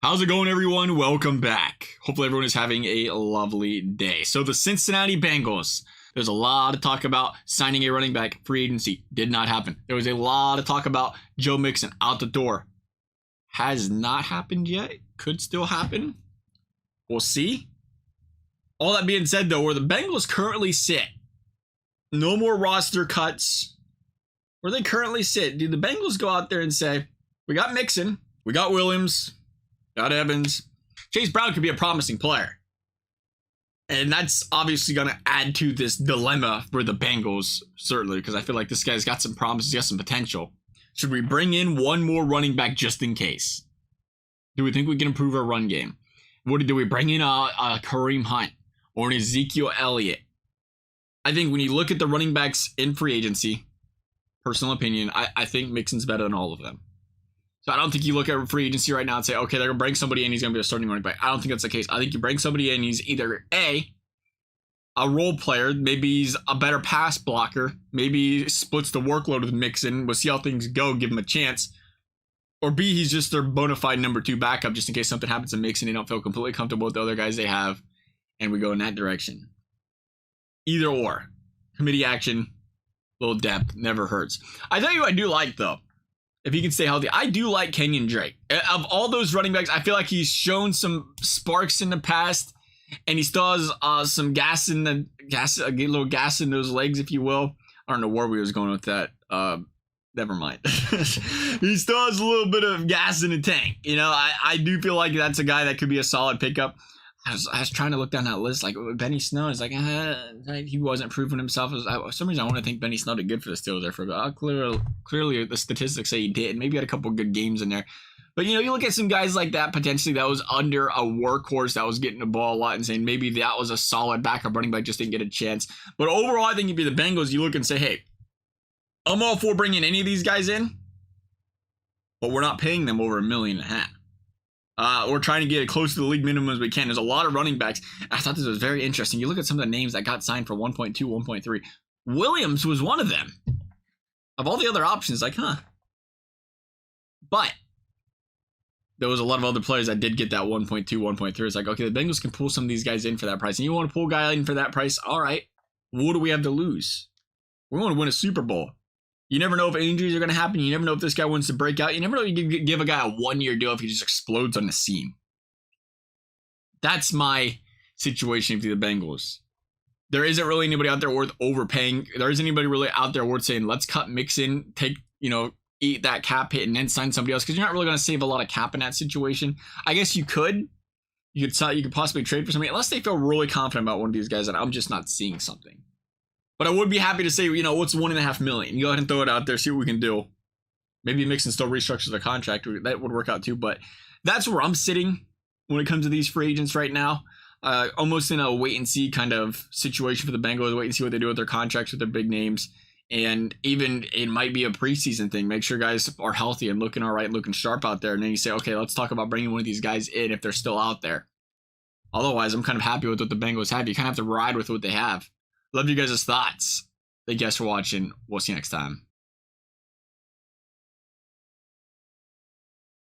How's it going, everyone? Welcome back. Hopefully everyone is having a lovely day. So the Cincinnati Bengals, there's a lot of talk about signing a running back. Free agency did not happen. There was a lot of talk about Joe Mixon out the door. Has not happened yet. Could still happen. We'll see. All that being said, though, where the Bengals currently sit, no more roster cuts. Where they currently sit, do the Bengals go out there and say, we got Mixon, we got Williams, got Evans. Chase Brown could be a promising player. And that's obviously going to add to this dilemma for the Bengals, certainly, because I feel like this guy's got some promise, he's got some potential. Should we bring in one more running back just in case? Do we think we can improve our run game? Do we bring in a Kareem Hunt or an Ezekiel Elliott? I think when you look at the running backs in free agency, personal opinion, I think Mixon's better than all of them. So I don't think you look at free agency right now and say, okay, they're going to bring somebody in, he's going to be a starting running back. I don't think that's the case. I think you bring somebody in, he's either a role player, maybe he's a better pass blocker, maybe he splits the workload with Mixon, we'll see how things go, give him a chance. Or B, he's just their bona fide number 2 backup, just in case something happens to Mixon, they don't feel completely comfortable with the other guys they have, and we go in that direction. Either or. Committee action, little depth, never hurts. I tell you what I do like, though. If he can stay healthy, I do like Kenyan Drake. Of all those running backs, I feel like he's shown some sparks in the past, and he still has some a little gas in those legs, if you will. I don't know where we was going with that. Never mind. He still has a little bit of gas in the tank. You know, I do feel like that's a guy that could be a solid pickup. I was trying to look down that list, like Benny Snell is like, he wasn't proving himself. For some reason, I want to think Benny Snell did good for the Steelers there for a bit. Clearly, the statistics say he did. Maybe he had a couple good games in there. But, you know, you look at some guys like that, potentially, that was under a workhorse that was getting the ball a lot and saying maybe that was a solid backup running back, just didn't get a chance. But overall, I think if you're the Bengals, you look and say, hey, I'm all for bringing any of these guys in, but we're not paying them over $1.5 million. We're trying to get as close to the league minimum as we can. There's a lot of running backs. I thought this was very interesting. You look at some of the names that got signed for 1.2, 1.3. Williams was one of them. Of all the other options, like, But there was a lot of other players that did get that 1.2, 1.3. It's like, okay, the Bengals can pull some of these guys in for that price. And you want to pull a guy in for that price? All right. What do we have to lose? We want to win a Super Bowl. You never know if injuries are going to happen. You never know if this guy wants to break out. You never know if you can give a guy a 1-year deal if he just explodes on the scene. That's my situation for the Bengals. There isn't really anybody out there worth overpaying. There isn't anybody really out there worth saying, let's cut Mixon, eat that cap hit and then sign somebody else, because you're not really going to save a lot of cap in that situation. I guess you could. You could possibly trade for somebody, unless they feel really confident about one of these guys, and I'm just not seeing something. But I would be happy to say, what's $1.5 million? You go ahead and throw it out there, see what we can do. Maybe Mixon still restructures the contract. That would work out too. But that's where I'm sitting when it comes to these free agents right now. Almost in a wait-and-see kind of situation for the Bengals. Wait and see what they do with their contracts with their big names. And even it might be a preseason thing. Make sure guys are healthy and looking all right, looking sharp out there. And then you say, okay, let's talk about bringing one of these guys in if they're still out there. Otherwise, I'm kind of happy with what the Bengals have. You kind of have to ride with what they have. Love you guys' thoughts. Thank you guys for watching. We'll see you next time.